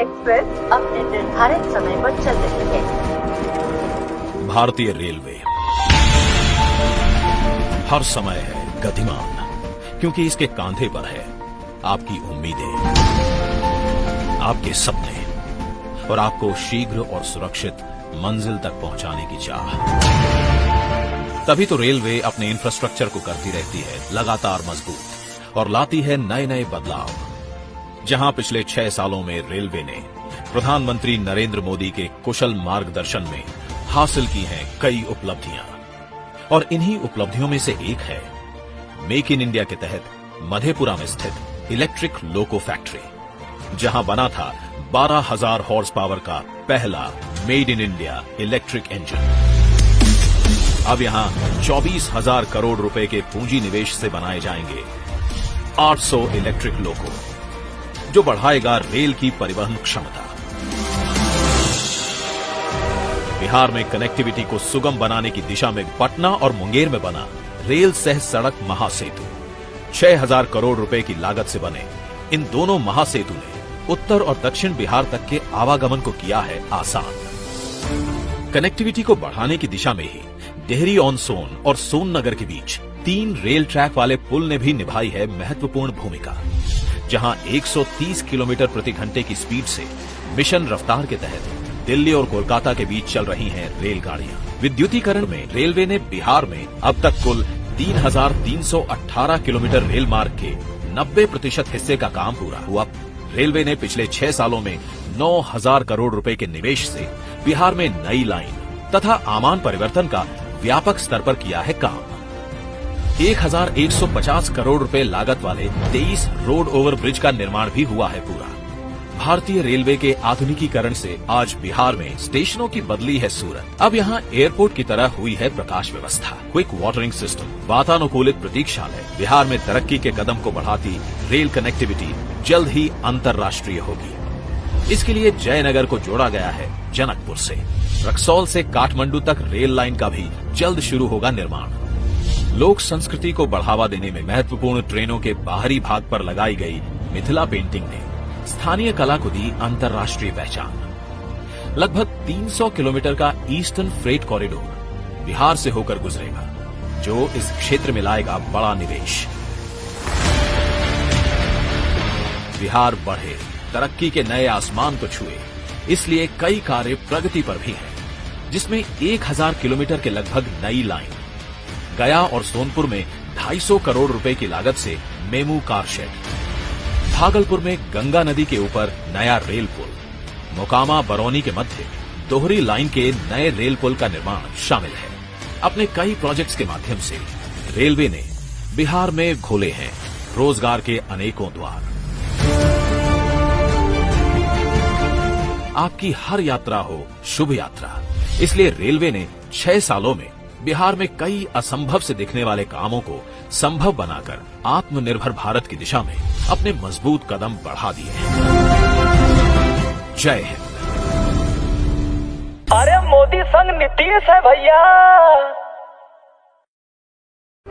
Express अपने निर्धारित समय पर चल रही है। भारतीय रेलवे हर समय है गतिमान, क्योंकि इसके कांधे पर है आपकी उम्मीदें, आपके सपने और आपको शीघ्र और सुरक्षित मंजिल तक पहुंचाने की चाह। तभी तो रेलवे अपने इंफ्रास्ट्रक्चर को करती रहती है लगातार मजबूत और लाती है नए नए बदलाव। जहां पिछले 6 सालों में रेलवे ने प्रधानमंत्री नरेंद्र मोदी के कुशल मार्गदर्शन में हासिल की हैं कई उपलब्धियां, और इन्हीं उपलब्धियों में से एक है मेक इन इंडिया के तहत मधेपुरा में स्थित इलेक्ट्रिक लोको फैक्ट्री, जहां बना था 12,000 हॉर्स पावर का पहला made in India electric engine. अब यहां 24,000 करोड़ रुपए के पूंजी निवेश से बनाए जाएंगे 800 इलेक्ट्रिक लोको, जो बढ़ाएगा रेल की परिवहन क्षमता। बिहार में कनेक्टिविटी को सुगम बनाने की दिशा में पटना और मुंगेर में बना रेल सह सड़क महासेतु 6,000 करोड़ रुपए की लागत से बने इन दोनों महासेतु ने उत्तर और दक्षिण बिहार तक के आवागमन को किया है आसान। कनेक्टिविटी को बढ़ाने की दिशा में ही डेहरी ऑन सोन और सोन नगर के बीच 3 रेल ट्रैक वाले पुल ने भी निभाई है महत्वपूर्ण भूमिका, जहां 130 किलोमीटर प्रति घंटे की स्पीड से मिशन रफ्तार के तहत दिल्ली और कोलकाता के बीच चल रही हैं रेलगाड़ियां। विद्युतीकरण में रेलवे ने बिहार में अब तक कुल 3,318 किलोमीटर रेल मार्ग के 90% हिस्से का काम पूरा हुआ। रेलवे ने पिछले 6 सालों में 9,000 करोड़ रुपए के निवेश से बिहार में नई लाइन तथा आमान परिवर्तन का व्यापक स्तर पर किया है काम। 1,150 करोड़ रुपए लागत वाले 23 रोड ओवर ब्रिज का निर्माण भी हुआ है पूरा। भारतीय रेलवे के आधुनिकीकरण से आज बिहार में स्टेशनों की बदली है सूरत। अब यहाँ एयरपोर्ट की तरह हुई है प्रकाश व्यवस्था, क्विक वाटरिंग सिस्टम, वातानुकूलित प्रतीक्षालय। बिहार में तरक्की के कदम को बढ़ाती रेल कनेक्टिविटी जल्द ही अंतर्राष्ट्रीय होगी। इसके लिए जयनगर को जोड़ा गया है जनकपुर से। रक्सौल से काठमांडू तक रेल लाइन का भी जल्द शुरू होगा निर्माण। लोक संस्कृति को बढ़ावा देने में महत्वपूर्ण ट्रेनों के बाहरी भाग पर लगाई गई मिथिला पेंटिंग ने स्थानीय कला को दी अंतर्राष्ट्रीय पहचान। लगभग 300 किलोमीटर का ईस्टर्न फ्रेट कॉरिडोर बिहार से होकर गुजरेगा, जो इस क्षेत्र में लाएगा बड़ा निवेश। बिहार बढ़े, तरक्की के नए आसमान को छुए, इसलिए कई कार्य प्रगति पर भी हैं, जिसमें 1,000 किलोमीटर के लगभग नई लाइन, गया और सोनपुर में 250 करोड़ रुपए की लागत से मेमू कार शेड, भागलपुर में गंगा नदी के ऊपर नया रेल पुल, मोकामा बरौनी के मध्य दोहरी लाइन के नए रेल पुल का निर्माण शामिल है। अपने कई प्रोजेक्ट्स के माध्यम से रेलवे ने बिहार में खोले हैं रोजगार के अनेकों द्वार। आपकी हर यात्रा हो शुभ यात्रा, इसलिए रेलवे ने 6 सालों में बिहार में कई असंभव से दिखने वाले कामों को संभव बनाकर आत्मनिर्भर भारत की दिशा में अपने मजबूत कदम बढ़ा दिए हैं। जय हिंद। अरे मोदी संग नीतीश है भैया।